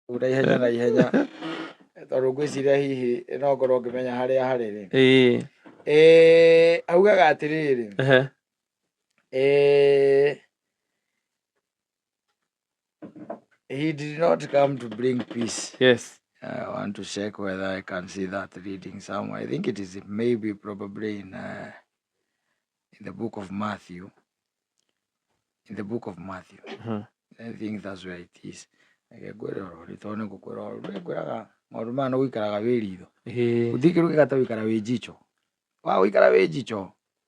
Ura ihenya na ihenya. Tondũ ngwĩciria hihi no ngorwo ngĩmenya harĩa harĩ rĩ. Augaga atĩrĩrĩ. He did not come to bring peace. Yes. I want to check whether I can see that reading somewhere. I think it is maybe probably in the book of Matthew. In the book of Matthew. I think that's where it is.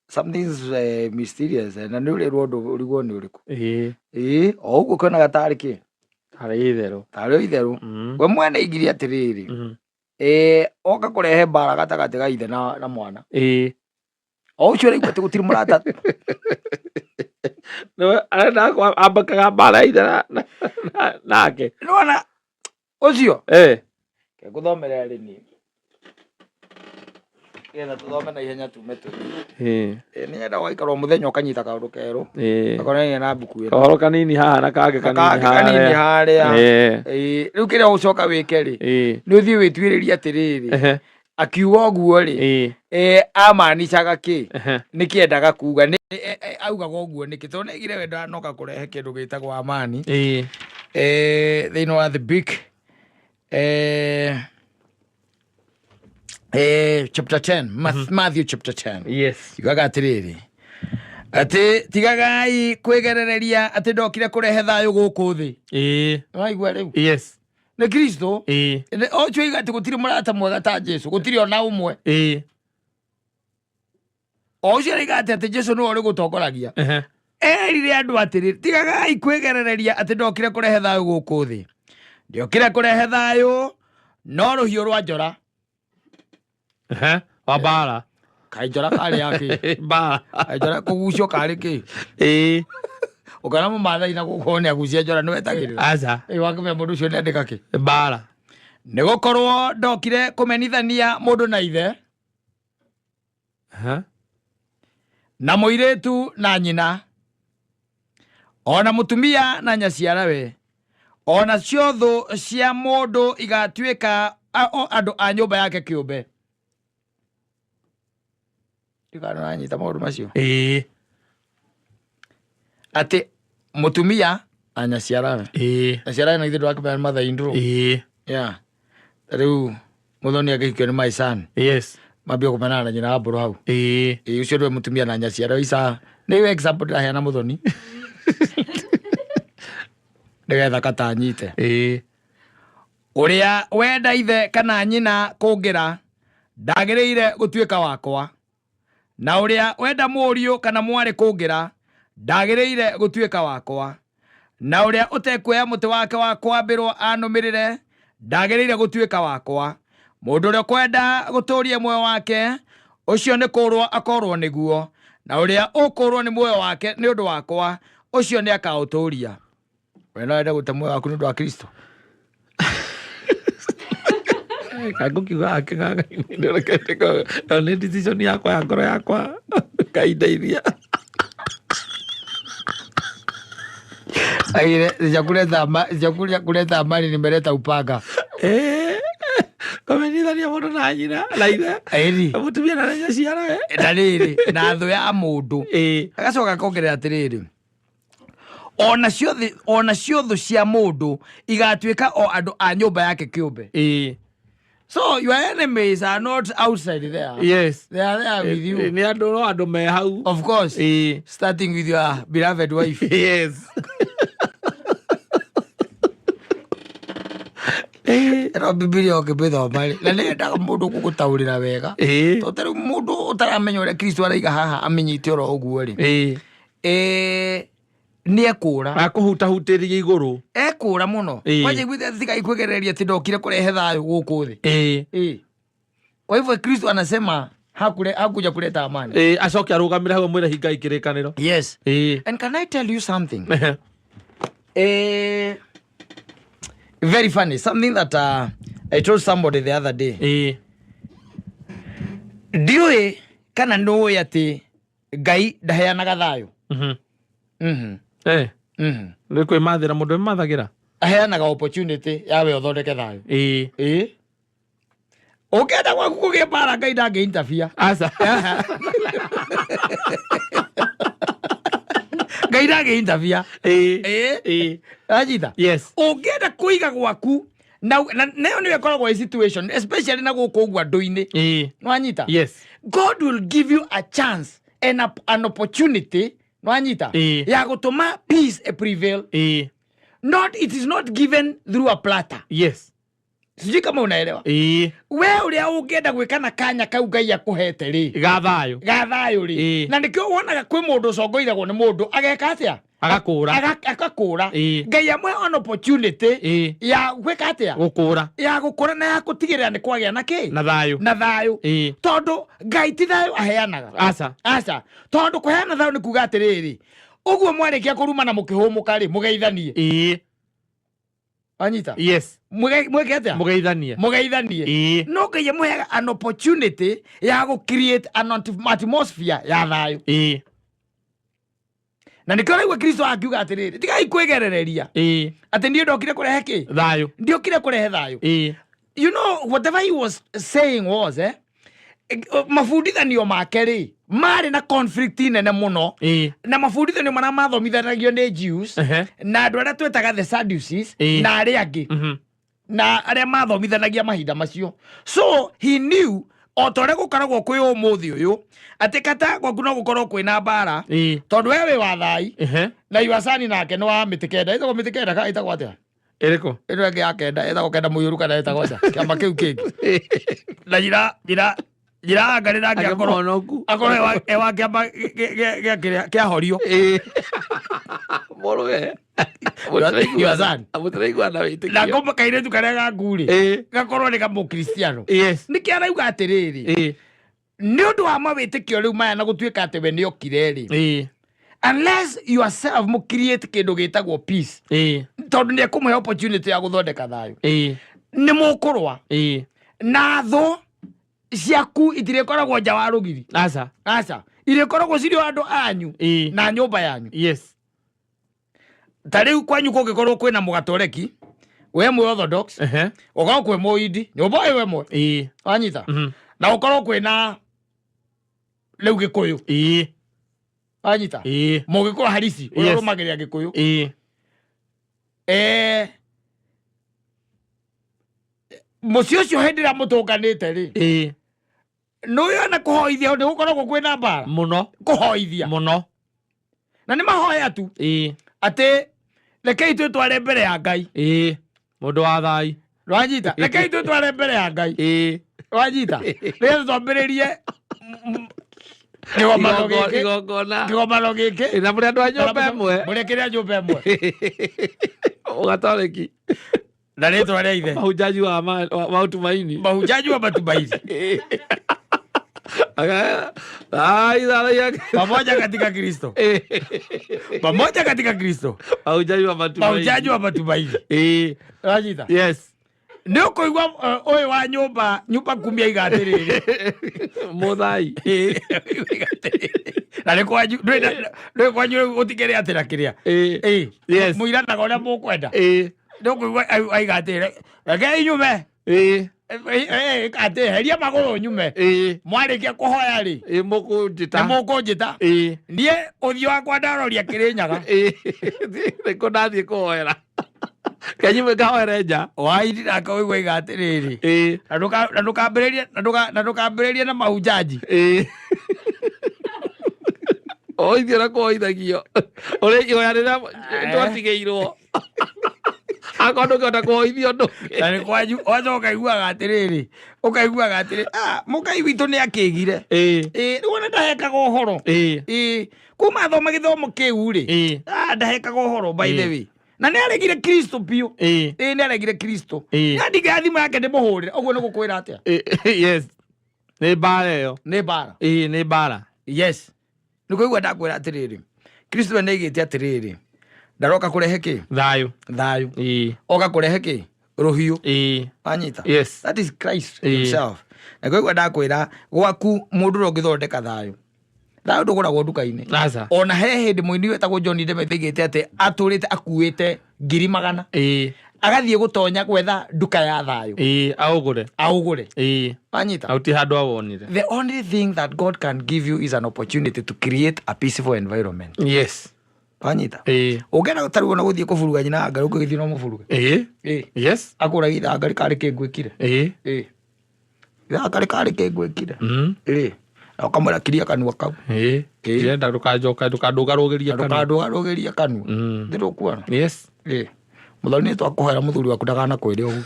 Something's mysterious and nuri rodo rigoni uriku. Ogu kana gatari ki. Tari itheru. We mwene igiri atiriri. Oka kurehe bara gatagati ga ithe na mwana. Ocio ri gwete gutiri murata. No ana ambakaga bara ithe nake. Nona ocio. Ke guthomera ri ni. Kena tuthome na ihenya tume tu. Ni enda gaikarwo muthenya ukanyita kaundu keru. Akorania na buku ino. Kahoro kanini haha na kage kanini haria. Riu kiria ucoka wike ri. Ni uthii witwiriria atiriri. Akiuga uguo ri. Amanicaga ki. Nikiendaga kuga ni augaga uguo niki tondu negire we ndanoka kurehe kindu gitagwo amani. They know the big chapter 10, Matthew chapter 10. Yes. Yugaga atiriri. Ati tigagai kwegerereria ati ndokire kurehe thayu guku thi. Waigua riu. Yes. Ni Kristo. Ocho iga ati gutiri murata mwega ta Jesu, gutiri ona umwe. Ocho iga ati Jesu no uri gutongoragia. Erire andu atiriri tigagai kwegerereria ati ndokire kurehe thayu guku thi. Ndiokire kurehe thayu no ruhiu rwa njora. Wa bara. Kaijora kari yake. Bara. Kaijora kugucio kari ki. Ukana mu matha ina gukone agucia njora no etagirira. Aza. Wakame mundu ucio ndeka ki. Bara. Nigukorwo ndokire kumenithania mundu na ithe. Na muiretu na nyina. Ona mutumia na nyaciara we. Ona ciotho cia mundu igatuika andu a nyumba yake kiumbe. Tikana anyita maundu macio. Ati mutumia na nyaciara we. Nyaciara na ithe ndwakimenya mother in law. Yeah. Riu muthoni agikio ni my son. Yes. Mabio kumena na nyina aburu hau. Ucio ndwe mutumia na nyaciara isa. Ni example ndaheana muthoni. Ndigetha katanyite. Uria wenda ithe kana nyina kungira ndagiriire gutuika wakwa. Na uria wenda muriu kana mwari kungira ndagiriire gutuika wakwa. Na uria utekwoya muti wake wa kwambirwo anumirire ndagiriire gutuika wakwa. Mundu uria kwenda guturia muoyo wake ucio ni kurwo akorwo niguo. Na uria ukurwo ni muoyo wake ni undu wakwa ucio ni akauturia. We no wenda gute muoyo waku ni undu wa Kristo. Kago kiuga akaga ndio keteko ni decision yakwa ya ngoro yakwa kaindeithia. Aire jakuleta kuleta amani nimeleta upanga. Komenithania mundu na nyina na ithe. Airi. Mutumia na nyaciara we. Dalili na thu ya mundu. Agacoka kongerera atiriri. Ona ciotho cia mundu igatuika o andu a nyumba yake kiumbe. So your enemies are not outside there. Yes. They are there with you. Ni andu me hau. Of course. Starting with your beloved wife. Yes. Ero Biblia okibitho mali. Na nenda mundu gugutaurira wega. Totari mundu utaramenya uria Kristo araiga haha amenyite oro uguo ri. Ni ekura. Akuhutahutiria iguru. Ekura muno. Kwaje gwithe thika ikwegereria ati ndokire kurehe thayu guku thi. Kwa hivyo Kristo anasema hakuja kuleta amani. Acoke arugamire hau mwire hinga ikirikaniro. Yes. And can I tell you something? Very funny. Something that I told somebody the other day. Ndiwe kana ndoe ati Ngai ndaheanaga thayu. Nä kwä mathä ra må ndå mathagira aheanaga opportunity yawe uthondeke thayo ukenda gwaku kugie mbara Ngai ndange interfere aca Ngai ndange interfere ajita yes ungenda kuiga gwaku na nayo niwe koragwo situation especially na guku ugwa nduini nwanyita yes God will give you a chance and an opportunity nwanyita ya gutuma peace prevail not it is not given through a platter yes sijui kama unaelewa we uria ungenda gwikana kanya kau Ngai akuhete ri gathayo ri na nikio wonaga kwi mundu congoiragwo ni mundu ageka atia agakura Ngai amwe on opportunity ya gwika atia gukura na ya gutigirira ni kwagia na ki na thayo tondu Ngai ti thayo aheanaga aca tondu kuheana thayo ni kuga atiriri uguo mwarikia kuruma na mukihumuka ri mugeithanie anyita yes mweke atia mugeithanie no Ngai amwe an opportunity ya go create an atmosphere ya thayo na nikora igwe Kristo akiuga atiriri tigai kwegerereria ati ndio ndokire kurehe ki thayo ndio kire kurehe thayo you know whatever he was saying was mafundithanio make ri mari na conflict nene muno na mafundithanio mana mathomithanagio ni Jews na andu aria twetaga the Sadducees na aria angi na aria mathomithanagia mahinda macio so he knew otore gukoragwo kwi umuthi uyu ati kata gwaku no gukorwo kwina mbara tondu wewe wa thai na Iwasani nake no wa mitikenda ito mitikenda ka ita gwatia eriko ito ngi akenda ita gokenda muyuru kana ita gwatia kiamba kiu kingi na jira ngarira ngi akoro ewa kiamba kia horio moroe Iwasani amutreigwa na wite na komba kaire tu kana nguri gakorwo ni kamo Kristiano yes niki arauga atiriri ni undu wa mawitikio riu maya na gutuika ati we ni okireri unless yourself mu create kindu gitagwo peace tondu ni ekumuhe opportunity ya guthondeka thayo ni mukurwa na tho ciaku itirikoragwo nja wa rugiri aca irikoragwo cirio andu anyu na nyumba yanyu yes tariu kwanyu kungikorwo kwina mugatoreki we mu orthodox ukorwo kwi muindi nyumba we mwe anyita na ukorwo kwina leu gikuyu anyita mugikuru harisi urumagiria gikuyu mucio cio hendira mutunganite ri no yona kuhoithia ndi gukoragwo kwina mbara muno kuhoithia muno na ni mahoya tu ati rekei tware mbere ya Ngai mundu wa thai rwanyita rekei tware mbere ya Ngai rwanyita rĩu twambĩrĩrie kĩgomano gĩkĩ na mũrĩ andũ a nyũmba ĩmwe mũrekere a nyũmba ĩmwe ũgatoreki na rĩtwa rĩa ithe mahujaji wa matumaini pamoja katika Kristo mahujaji wa matumaini rwanyita yes ni ukuigwa uyu wa nyumba kumia igatiriri muthai na ni kwanyu utigere atira kiria yes muiranaga uria mukwenda ni ukuigwa aigatirire reke nyume ati heria maguru nyume mwarikia kuhoya ri mukunjita nie uthio wakwa ndaroria kirinyaga niko ndathie kuhoera kanyume kahoere nja waidi naka uigwa igatiriri na ndukambĩrĩrie na mahujaji oithio na kuoithagio uri ihoya rĩrĩa twatigĩirwo akorwo ndũngĩhota kuoithio ndũngĩ na nĩ kwanyu oca ũkaiguaga atĩrĩ mũkai witũ nĩ akĩgire rĩu ona ndahekaga ũhoro kuma thoma gĩthomo kĩu rĩ ndahekaga ũhoro by the way na nĩ aregire Kristo biũ nĩ aregire Kristo na ndinga thimũ yake ndĩmũhũrĩre ũguo nĩ gũkwĩra atĩa yes nĩ mbara ĩyo nĩ mbara yes nĩ kũigua ndakwĩra atĩrĩrĩ Kristo we nĩ aigĩte atĩrĩrĩ ndaroka kũrehe kĩ thayũ oka kũrehe kĩ rũhiũ anyita yes that is Christ himself na kũigua ndakwĩra gwaku mũndũ ũrĩa ũngĩthondeka thayũ thayo ndũgũragwo nduka-inĩ Aca. ona he hĩndĩ mũini wetagwo John Ndemete aigĩte atĩ atũrĩte akuĩte 100,000 agathiĩ gũtonya gwetha nduka ya thayo aũgũre wanyita auti handũ awonire. the only thing that God can give you is an opportunity to create a peaceful environment. Yes. Wanyita ũngĩenda tarĩ ona gũthiĩ kũburuga nyina ngari ũkĩgĩthiĩ no mũburuge Yes. akũra ithanga rĩkarĩ kĩngwĩkire ithanga rĩkarĩ kĩngwĩkire na ũkamwĩra kiria kanua kau Ndĩrenda ndũkandũgarũgĩria kanua ndĩrũkuona mũthoni nĩ twakũhera mũthuri waku ndaganakwĩre ũguo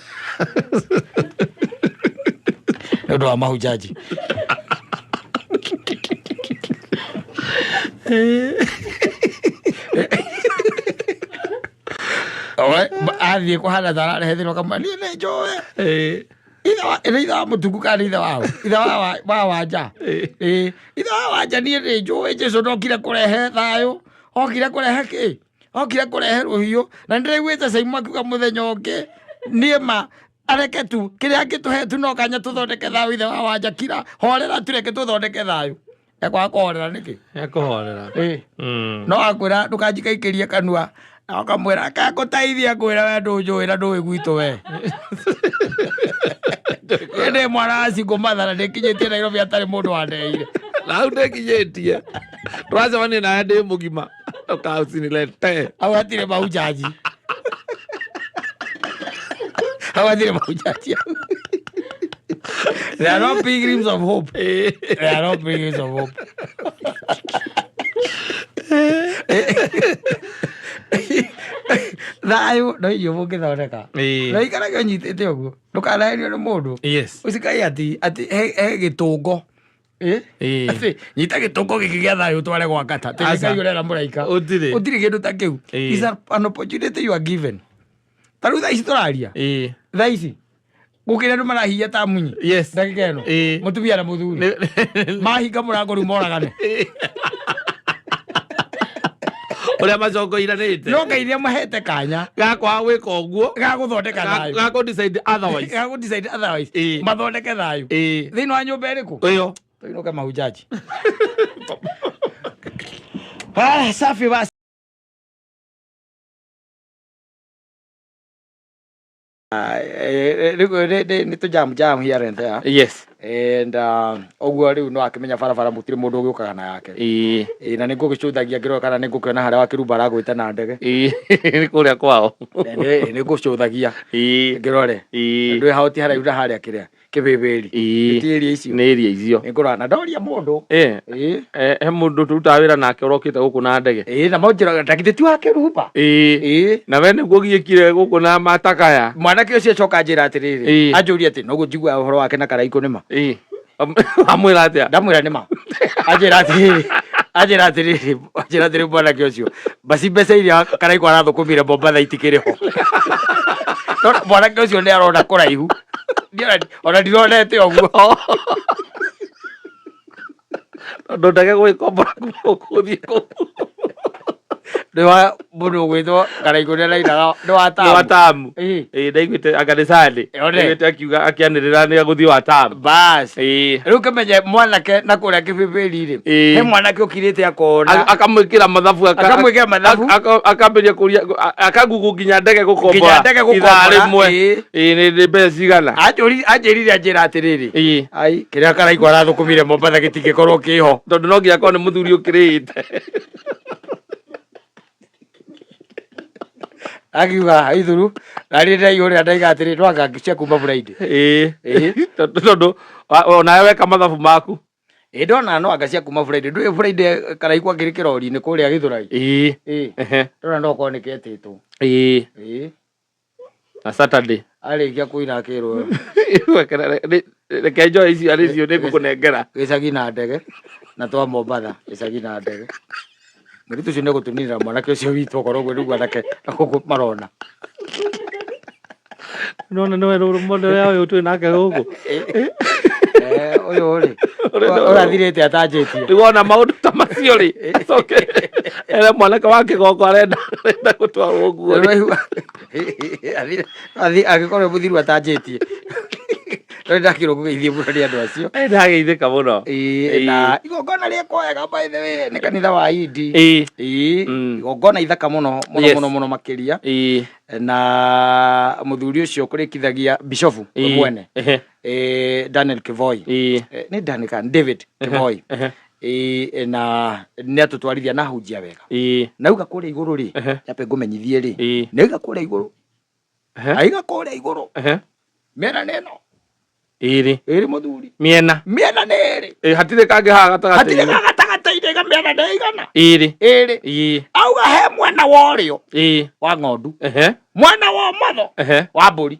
nĩ ũndũ wa mahunjaji athiĩ kũhanda tararehe thĩno kamwe niĩ nĩ njũĩ itha wa mũtuku kana itha wao itha wa wanja itha wa wanja niĩ nĩ njũĩ Jesũ ndokire kũrehe thayũ okire kũrehe kĩ okire kũrehe rũhiũ na nĩndĩraiguĩte Simon akiuga mũthenya ũngĩ niĩ ma areke tu kĩrĩa angĩtũhe tu no kanya tũthondeke thayũ ithe wa wanja kira horera tureke tũthondeke thayũ ekwaga kũhorera nĩkĩ no akwĩra ndũkanjikaikĩrie kanua akamwĩra kagũteithia kwĩra we ndũnjũĩ na ndũĩ gwitũ we ndĩ mwana wa Cingo Mathara ndĩkinyĩtie Nairobi atarĩ mũndũ wandeire nau ndĩkinyĩtie tũracemania nawe ndĩ mũgima ndũkaũcinilete au hatirĩ mahunjaji au hatirĩ mahunjaji they are not pilgrims of hope they are not pilgrims of hope thayũ no irio mũngĩthondeka no ikarage ũnyitĩte ũguo ndũkanahenio nĩ mũndũ ũcikai atĩ he gĩtũngo nyita gĩtũngo gĩkĩ gĩa thayũ tware gwakata tĩkai ũrera mũraika ũtirĩ kĩndũ ta kĩu is an opportunity you are given tarĩu thaa ici tũraria thaa ici gũkĩrĩa andũ marahihia ta munyi ndagĩka ĩno mũtumia na mũthuri mahinga mũrango rĩu moragane ũrĩa macongoiranĩte no Ngai nĩamahete kanya gakwaga gwĩka ũguo gagũthondeka thayũ gagũdecide otherwise mathondeke thayũ thĩinĩ wa nyũmba ĩrĩkũ ĩyo tũinũke mahunjaji safi basi nĩ tũjam here and there and ũguo rĩu no akĩmenya barabara mũtirĩ mũndũ ũgĩũkaga na yake na nĩ ngũgĩcũthagia ngĩrora kana nĩ ngũkĩona harĩa wakĩrumba aragwĩte na ndege nĩ kũrĩa kwao nĩ ngũcũthagia ngĩrore ndũĩ hauti haraihu na harĩa kĩrĩa kĩbĩbĩri ĩria icio nĩ iria icio nĩ ngũrora na ndoria mũndũ he mũndũ tũrutaga wĩra nake ũrokĩte gũkũ na ndege na maũnjĩraga ndagithĩ wakĩrumba na we nĩguo giĩkire gũkũ na matakaya mwanake ũcio acoka njĩra atĩrĩrĩ anjũria atĩ noguo njigua ũhoro wake na karaikũ nĩma amwĩra atĩa ndamwĩra nĩma anjĩra atĩrĩrĩ mwanake ũcio baci mbeca iria karaikũ arathũkũmire Mombatha itikĩrĩ ho mwanake ũcio nĩ arona kũraihu ona ndironete ũguo tondũ ndege gwĩkombora gũthiĩ kũu nĩ wa mũndũ ũgwĩtwo karaikũ nĩ arainaga nĩ wa tamu ndaiguĩte anga nĩ Sande ndaiguĩte akiuga akĩanĩrĩra nĩ agũthiĩ wa tamu basi rĩu kĩmenye mwanake na kũrĩa kĩbĩbĩri-rĩ he mwanake ũkirĩte akona akamwĩkĩra mathabu akambĩria kũria akagugu nginya ndege gũkombora ithaa rĩmwe nĩ mbeca cigana anjĩrire njĩra atĩrĩrĩ ai kĩrĩa karaikũ arathũkũmire Mombatha gĩtingĩkorwo kĩho tondũ no nginya korwo nĩ mũthuri ũkĩrĩte akiuga ithuru nari ndaihũrĩra ndaiga atĩrĩ twanga cia kuma Friday tondũ onawe weka mathabu maku ndona no anga cia kuma Friday ndũĩ Friday karaikũ akĩrĩ kĩrori-inĩ kũrĩa Gĩthũrai ndona no korwo nĩ ketĩtwo na Saturday arĩkia kũina kĩrwo reke njoe icio arĩcio nĩ ngũkũnengera gĩcagi na ndege na twa Mombatha gĩcagi na ndege mũirĩtu ũcio nĩ gũtũninĩra mwanake ũcio witũ okorwo ũguo nĩguo anake gũkũ marona nona nĩwe mũndũ ũyũ twĩ nake gũkũ ũyũ-rĩ ũrathirĩte atanjĩtie rĩu ona maũndũ ta macio-rĩ ere mwanake wa kĩgongo arenda gũtwarwo ũguo angĩkorwo mũthiru atanjĩtie ndakiro kugeithia muno ni andu acio ndageithika muno na igongona rĩkwega by the way nĩ kanitha wa Idi igongona ithaka muno muno makiria na muthuri ucio kurikithagia bishofu mwene Daniel Kivoi ni David Kivoi na nä atåtwarithia na hunjia wega nauga kå rä a igå rå rä yape ngå menyithie rä nauga kå rä a igå rå aiga kå rä a igå rå mĩena nä no ĩrĩ mũthuri mĩena nĩ ĩrĩ hatirĩ kangĩ haha gatagatĩ-inĩ ga mĩena nĩ ĩigana ĩrĩ auga he mwena wa ũrĩo wa ng'ondu mwena wa ũmotho wa mbũri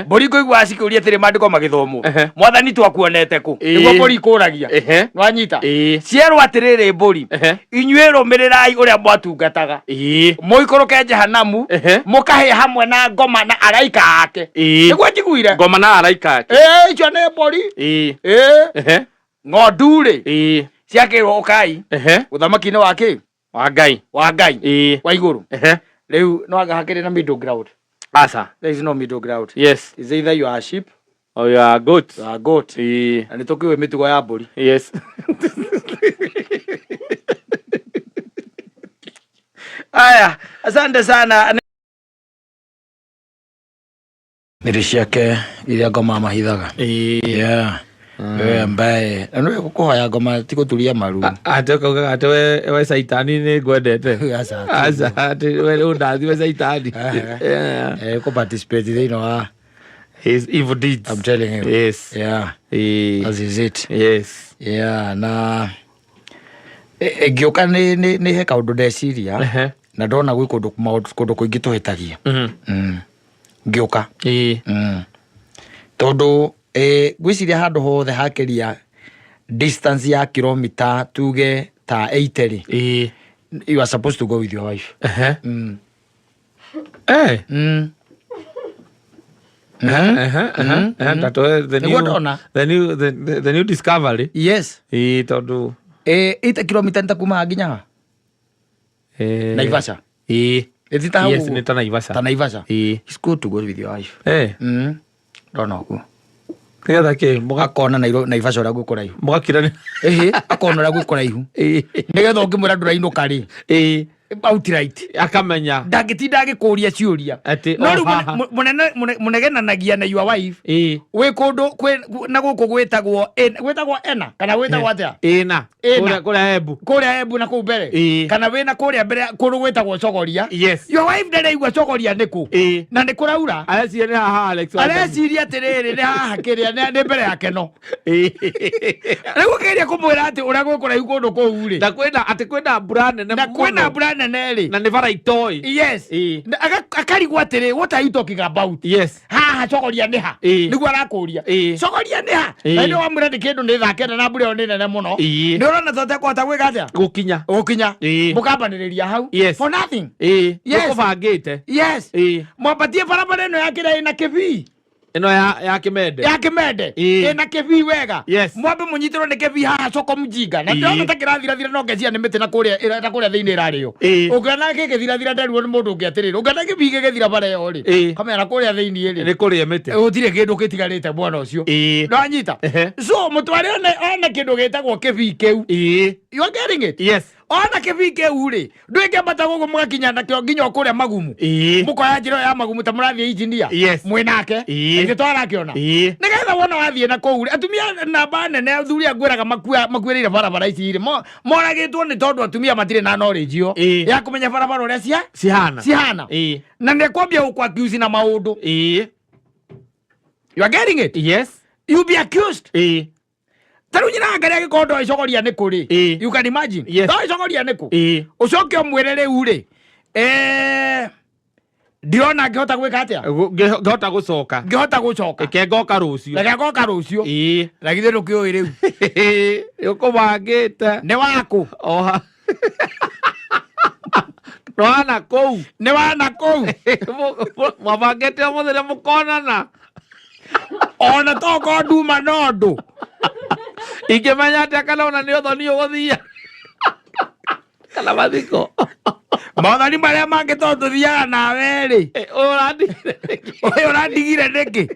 mbũri ngũigua cikĩũria atĩrĩ maandĩko magĩthomwo mwathani twakuonete kũ nĩguo mbũri ikũragia nĩwanyita cierwo atĩrĩrĩ mbũri inyuĩ rũmĩrĩrai ũrĩa mwatungataga mũikũrũke jehanamu mũkahĩa hamwe na ngoma na araika ake nĩguo njiguire ngoma na araika ake icio nĩ mbũri ng'ondu rĩ ciakĩrwo ũkai ũthamaki-inĩ wa kĩ wa Ngai wa igũrũ rĩu no anga hakĩrĩ na middle ground there is no middle ground yes is either you are a sheep or you are a goat na nĩ tũkĩũĩ mĩtugo ya mbũri yes aya asante sana mĩrĩ ciake iria ngoma mahithaga wewe ambaye ndio kukuhoya ngoma ti guturia maru atauga ati we saitani ni ngwendete asa ati we undathi we saitani ku participate thĩinĩ wa his evil deeds. I'm telling you. Yes. Yeah. As is it. Yes. Yeah. Na ngĩũka nĩ he kaũndũ ndeciria na ndona gwĩ kũndũ kũingĩ tũhĩtagia ngĩũka tondũ gwĩciria handũ hothe hakĩria distance ya kilomita tuge ta 80 you are supposed to go with your wife. The new discovery. Yes. Tondũ 8 kilomita nitakumaga nginya Naivasha. Yes, nĩ ta Naivasha. Ta Naivasha. It's good to go with your wife. Ndona ũguo. Nĩgetha kĩ mũgakona Naivasha ũrĩa gwĩkũraihu. Mũgakirania. Akona ũrĩa gwĩkũraihu. Nĩgetha ũngĩmwĩra ndũrainũka rĩ. Outright akamenya ndangĩtinda agĩkũria ciũria no rĩu mũnegenanagia na your wife wĩ kũndũ na gũkũ gwĩtagwo ena kana gwĩtagwo atĩa ĩna kũrĩa Embu na kũu mbere kana wĩna kũrĩa mbere kũndũ gwĩtagwo Cogoria. Your wife ndĩraigua Cogoria nĩ kũ na nĩ kũraura areciria nĩ haha Alex areciria atĩrĩrĩ nĩ haha kĩrĩa nĩ mbere yake no rĩu ũkĩria kũmwĩra atĩ ũrĩa gwĩkũraihu kũndũ kũu rĩ na kwĩna mbura nene na kwĩna mbura nene na nĩ bara itoi. Yes. Akarigwo atĩrĩ what are you talking about? Yes. Haha Cogoria nĩ ha nĩguo arakũria Cogoria nĩ ha na nĩ wamwĩra ndĩ kĩndũ nĩ thakene na mbura ĩyo nĩ nene mũno nĩ ũrona tũtekũhota gwĩka atĩa gũkinya mũkambanĩrĩria hau for nothing. Mũkũbangĩte. Yes. Mwambatie barabara ĩno ya kĩrĩa ĩna kĩbii ino ya Kimende ina kĩbii wega mwambe mũnyitĩrwo nĩ kĩbii haha Soko Mjinga na ndĩrona ta kĩrathirathira no ngecia nĩ mĩtĩ na kũrĩa thĩinĩ ĩrarĩo ũngĩona gĩgĩthirathira nderuo nĩ mũndũ ũngĩ atĩrĩrĩ ũngĩona kĩbii gĩgĩthira bara ĩyo rĩ kamera kũrĩa thĩinĩ rĩ nĩ kũrĩa mĩtĩ gũtirĩ kĩndũ gĩtigarĩte mwana ũcio ndanyita so mũtware ona kĩndũ gĩtagwo kĩbii kĩu you are getting it. Yes. Ona kĩbii kĩu rĩ ndwĩkĩambata gũkũ mũgakinya nakĩo nginya kũrĩa Magumu mũkoya njĩra ya Magumu ta mũrathiĩ injinia mwĩnake ngĩtwara kĩona nĩgetha wona wathiĩ na kũu atumia namba nene athuri angwĩraga makuĩrĩire barabara ici rĩ moragĩtwo nĩ tondũ atumia matirĩ na knowledge yo ya kũmenya barabara ũrĩa cihana na nĩ kwambia gũkũ accuse na maũndũ. You are getting it? Yes. You be accused. Taru nyina ngaria gĩkondo Cogoria nĩ kũrĩ you can imagine Cogoria nĩ kũ ũcoke ũmwĩre rĩu rĩ ndirona ngĩhota gwĩka atĩa ngĩhota gũcoka reke ngoka rũciũ na githĩ ndũkĩũĩ rĩu ũkũbangĩte nĩ wakũ wana kũu nĩ wana kũu mwabangĩte ũmũthĩ nĩ mũkonana ona toko nduma nondũ ingĩmenya atĩa kana ona nĩ ũthoni ũgũthia kana mathiko maũthoni marĩa mangĩ tondũ tũthiaga nawe rĩ ũyũ ũrandigire nĩkĩ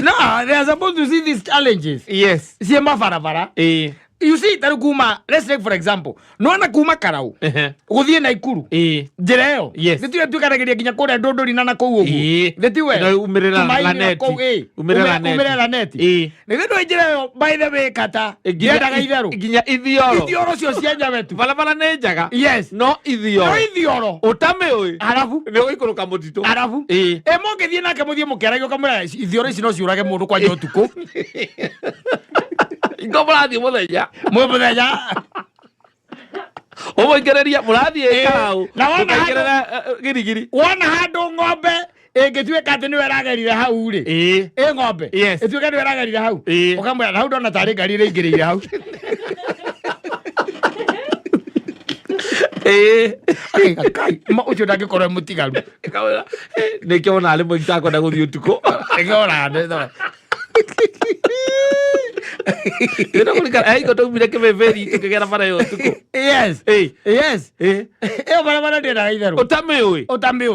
No, they are supposed to see these challenges. Yes. Siema farabara. You see, let's take for example. No ana kuma Karau. Guthie Naikuru. Njira yo. Yes. Nitue tukarageria ginya kuria Ndondori na nakou ugu. Nitiwe. No umirira Laneti. Umirira Laneti. Nithu njira yo by the way kata. Ngendaga itharu. Ginya ithioro. Ithioro cio cianja wetu. Barabara nĩ njega. Yes. No ithioro. No ithioro. Utame Arabu. Nĩ ũikũrũka mũtitũ. Arabu. Mũngĩthiĩ nake mũthiĩ mũkĩaragia ũkamwĩra ithioro ici no ciũrage mũndũ kwanja ũtukũ. Ngomrathi muthenya. Muthenya. Ũmũingĩrĩria mũrathiĩ hau. Na wona girigiri. Wona handũ ng'ombe ĩngĩtuĩka atĩ nĩwe ĩragerire hau rĩ. Ng'ombe. Ĩtuĩke nĩwe ĩragerire hau. Ũkamwĩra hau ndona tarĩ ngari ĩraingĩrĩire hau. Ũcio ndangĩkorwo mũtigaru. Nĩkĩo ona rĩmwe itakwenda gũthiĩ ũtukũ. Nĩkĩo Ino kulika aiko to mire kebeveri tukegera para yo tuko. Yes. Yes. Barabara ndio itharu. Utame.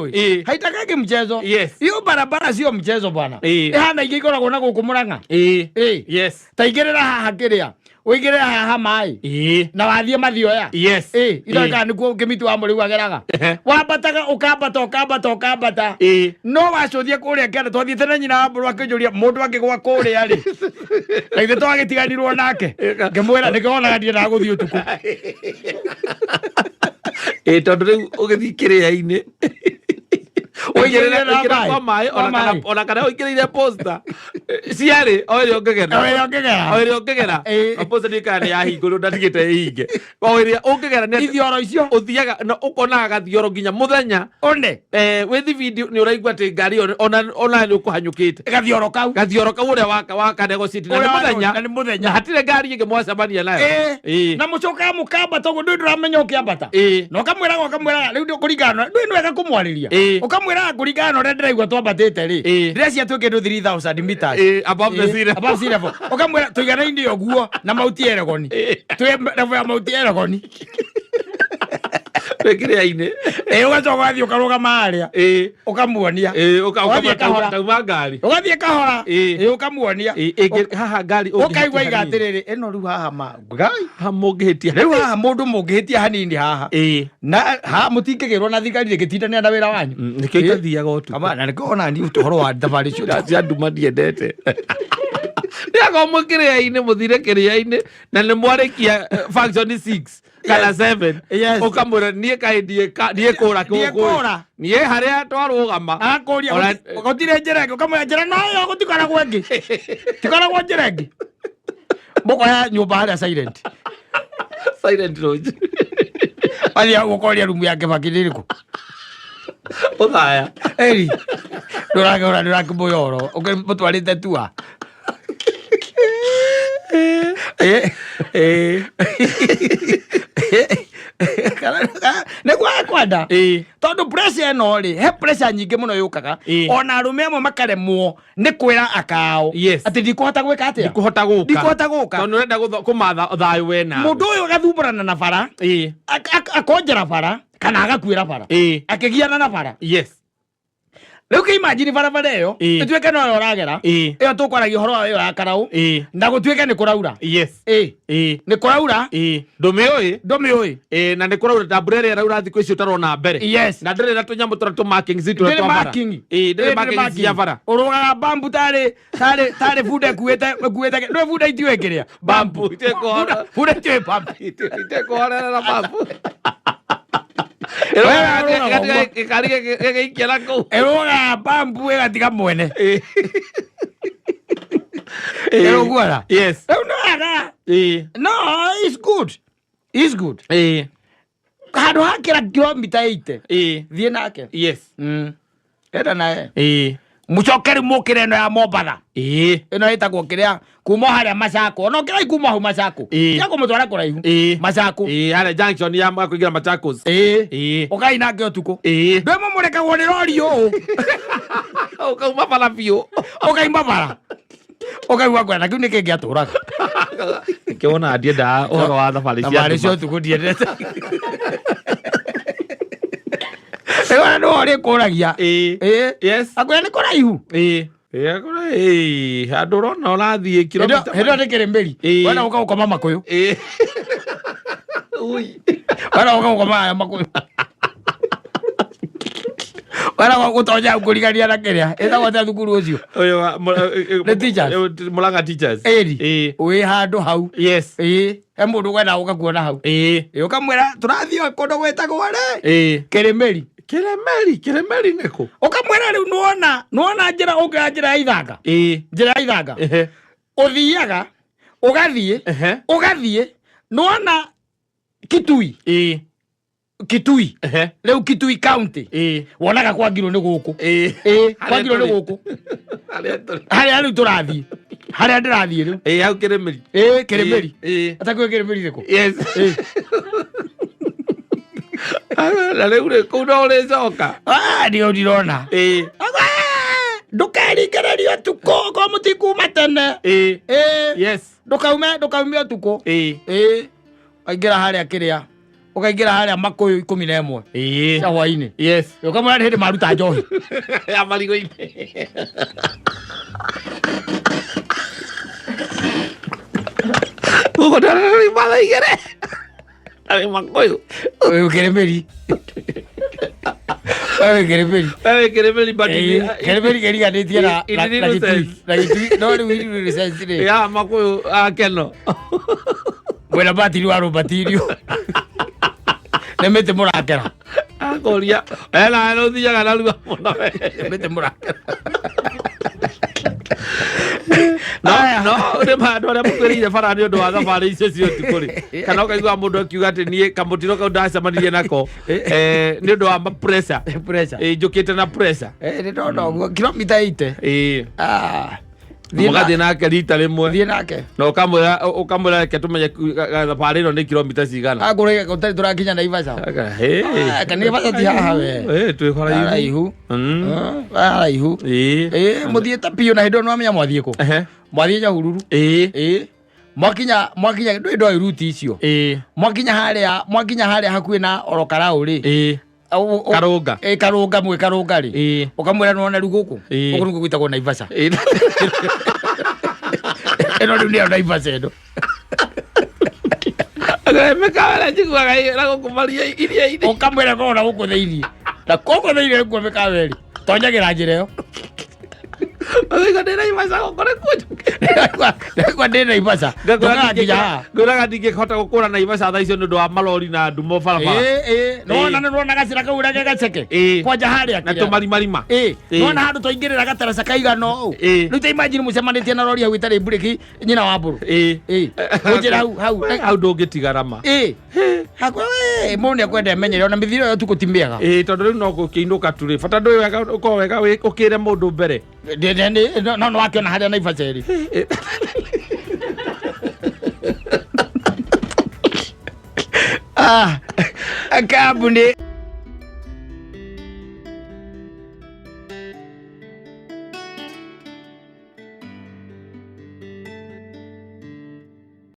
Haitakagi mchezo. Yes. Hiyo barabara sio mchezo bwana. Hana igikoragwo na guku Murang'a. Yes. Taigirira haha kiria. Uigirira haha mai. Na wathie mathioya. Yes. Iroka nikuo kimitu wa muri wageraga. Wambataga ukambata. No wacothie kuria kenda twathiete na nyina wa mburu akinjuria mundu akigwa kuria ri. Kaithe twagitiganirwo nake. Ngimwira ndikona ndia na guthii utuku. Tondu riu ugithi kiria-ini. Uigirira kwa mai ona kana uigirire poster. Ciarĩ oĩrĩa ũngĩgera. Poster nĩ kana ya hingũrwo ndatigĩte hinge. Oĩrĩa ũngĩgera nĩ ithioro icio ũthiaga na ũkonaga gathioro nginya mũthenya. One. Wĩthi video nĩ ũraigua atĩ ngari ona nĩ ũkũhanyũkĩte. Gathioro kau ũrĩa waka negotiate na nĩ mũthenya. Na hatirĩ ngari ĩngĩ mwacemania nayo. Na mũcokaga mũkambata ũguo ndũĩ ndũramenya ũkĩambata. Na ũkamwĩraga rĩu kũringana ndũĩ nĩwega kũmwarĩria. Ũkamwĩraga kũringana na ũrĩa ndĩraigua twambatĩte rĩ. Ndĩreciria twĩ kĩndũ 3000 meters. Above the sea level. Ũkamwĩra tũiganaine ũguo na Mount Elgon. Twĩ level ya Mount Elgon. Kiria-ini. Ũgacoka ũgathiĩ ũkarũgama harĩa. Ũkamuonia. Ũkauma ngari. Ũgathiĩ kahora. Ũkamuonia. Haha ngari ũkaigua iga atĩrĩrĩ ĩno rĩu haha mũngĩhĩtia. Rĩu haha mũndũ mũngĩhĩtia hanini haha. Na haha mũtingĩgĩrwo na thigari rĩgĩtindanĩra na wĩra wanyu. Nĩkĩo itathiaga ũtukũ. Kama na nĩkĩo ona niĩ ũhoro wa thabarĩ cio cia nduma ndiendete. Nĩakorwo mũkĩrĩa-inĩ mũthire kĩrĩa-inĩ na nĩ mwarĩkia function 6 kana 7. Ũkamwĩra niĩ kaĩ ndiĩ kũũra kũũra. Niĩ harĩa twarũgama. Akũria gũtirĩ njĩra ĩngĩ. Ũkamwĩra njĩra no ĩyo gũtikoragwo ĩngĩ. Tikoragwo njĩra ĩngĩ. Mũkoya nyũmba harĩa silent. Silent Lodge. Wathiĩ gũkoria rumu ya Kĩbakĩ nĩrĩkũ? Ũthaya. Eri. Ndũrakĩmũya ũhoro. Mũtwarĩte tua. Nĩguo kwenda tondu pressure ĩno rĩ he pressure nyingĩ mũno yũkaga ona arũme amwe makaremwo nĩ kwĩra akao atĩ ndikũhota gwĩka atĩa ndikũhota gũka tondu ũrenda kũmatha thayũ we nawe mũndũ ũyũ agathumburana na bara akonjera bara kana agakuĩra bara akĩgiana na bara. Rĩu kĩimagine barabara ĩyo ĩtuĩke no yo ũragera ĩyo tũkwaragia ũhoro wa ĩyo ya Karau na gũtuĩke nĩ kũraura. Nĩ kũraura ndũmĩũĩ na nĩ kũraura ta mbura ĩrĩa ĩraura thikũ ici ũtarona mbere na ndĩrĩ na tũnyamũ tũrĩa tũ-markings tũrĩa twa bara. Ndĩrĩ markings cia bara. Ũrũgaga bambu tarĩ bunda ĩkuĩte ndũĩ bunda itiũĩ kĩrĩa bambu bunda itiũĩ bambu itekũhorera na bambu. Eroga bambu egatiga mwene. Eroguara. Yes. No, it's good. It's good. Handũ hakĩra kilomita 80. Thiĩ nake. Yes. Enda naye. Mũcokeri mũkĩre ĩno ya Mombatha. Ĩno ĩtagwo kĩrĩa kuma harĩa Macako. Ona ũkĩrai kuma hau Macako. Tia kũmũtwara kũraihu. Macako. Harĩa junction ya kũingĩra Machakos. Ũkai nake ũtukũ. Ndwe mũmũrekagwo nĩ rori ũũ. Ũkauma bara biũ. Ũkaima bara. Ũkaigua kwenda kĩu nĩkĩ ngĩatũraga. Nĩkĩo ona ndiendaga ũhoro wa thabarĩ cia ũtukũ ndiendete. Ewa no ore koragia. Yes. Akwya ni koraihu. Akora handå na å rathiä kilomita hä ndå ndä kä rä mbä ri wana å ka gå koma makå yå wana å ka gå koma aya makå yå wana gå tonya gå rigania na kä rä a ä tagwo atä thukuru å cio må ranga wä handå hau he må ndå gwenda gå ka kuona hau å kamwä ra tå rathiä kå ndå gwä tagwo rä kä rä mä ri Kiremeri neko. Ukamwera riu nuona njira ungira njira ya ithanga. Njira ya ithanga. Uthiaga ugathie nuona Kitui. Kitui. Riu Kitui County. Wonaga kwa ngiro ni guku. Kwa ngiro ni guku. Haria riu turathie. Haria ndirathie riu. Hau Kiremeri. Kiremeri. Atakwe Kiremeri riko. Yes. Na rä kå na å rä coka nä å ndirona ndå keringä rä å tukå ko må tikuma tene ndå kaume å tukå kaingä ra harä a kä rä a å kaingä ra harä a makå yå 11 cia hwainä å kamwä hä ndä maruta njohi ya marigå-inä gå gå ndarä matha igä re arä makå yå Kiremeri. Kiremeri Kiremeri keriganĩtie na Gitui no rĩu iru rĩcenjire ya makũyũ akeno mwena batiri wa rũmbatirio nĩ mĩtĩ mũrakera akũria ena no thiaga na ruga mũno mĩtĩ mũrakera no nĩ mandũ arĩa mũkwĩrĩire bara nĩ ũndũ wa thabarĩ icio cio tukũ rĩ kana ũkaigua mũndũ akiuga atĩ niĩ kamũtino kau ndacemanirie nako nĩ ũndũ wa pressure njũkĩte na pressure nĩ ndona ũguo kilomita 80 mũgathiĩ nake rita rĩmwe thiĩ nake na ũkamwĩra reke tũmenye thabarĩ ĩno nĩ kilomita cigana agũrĩge gũtarĩ tũrakinya Naivasha kana Naivasha ti haha we twĩ haraihu haraihu mũthiĩte biũ na hĩndĩ ĩyo nĩwamenya mwathiĩ kũ mwathiĩ Nyahururu mwakinya ndũĩ ruti icio mwakinya harĩa hakuhĩ na Olokaraũ rĩ karũnga mwĩ karũnga rĩ ũkamwĩra nĩwona rĩu gũkũ nĩguo gwĩtagwo Naivasha ĩno rĩu nĩyo Naivasha ĩno mĩkawa njiguaga na gũkũ maria iria-inĩ ũkamwĩra korwo gũkũ thĩiniĩ na gũkũ thĩiniĩ nĩkuo mĩkawa ĩrĩ tonyagĩra njĩra ĩyo Oiga ndĩ Naivasha gũkũ nĩkuo ndĩ Naivasha ngwĩraga ndingĩhota gũkũra Naivasha thaa icio nĩ ũndũ wa malori na ndumo barabara nĩwona gacĩra kau ũrĩa gegaceke kwanja harĩa na tũmarimarima nĩwona handũ twaingĩrĩra gataraca kaigana ũũ rĩu ta imagine mũcemanĩtie na rori hau itarĩ mburĩki nyina wa mbũrũ ũnjĩra hau ndũngĩtigara ma mũndũ nĩekwenda emenyere ona mĩthiro ĩyo tu gũtimĩaga tondũ rĩu no gũkĩinũka turĩ bata ndũĩ wega ũkorwo wega ũkĩre mũndũ mbere no wakĩona harĩa Naivasha ĩrĩ kambuni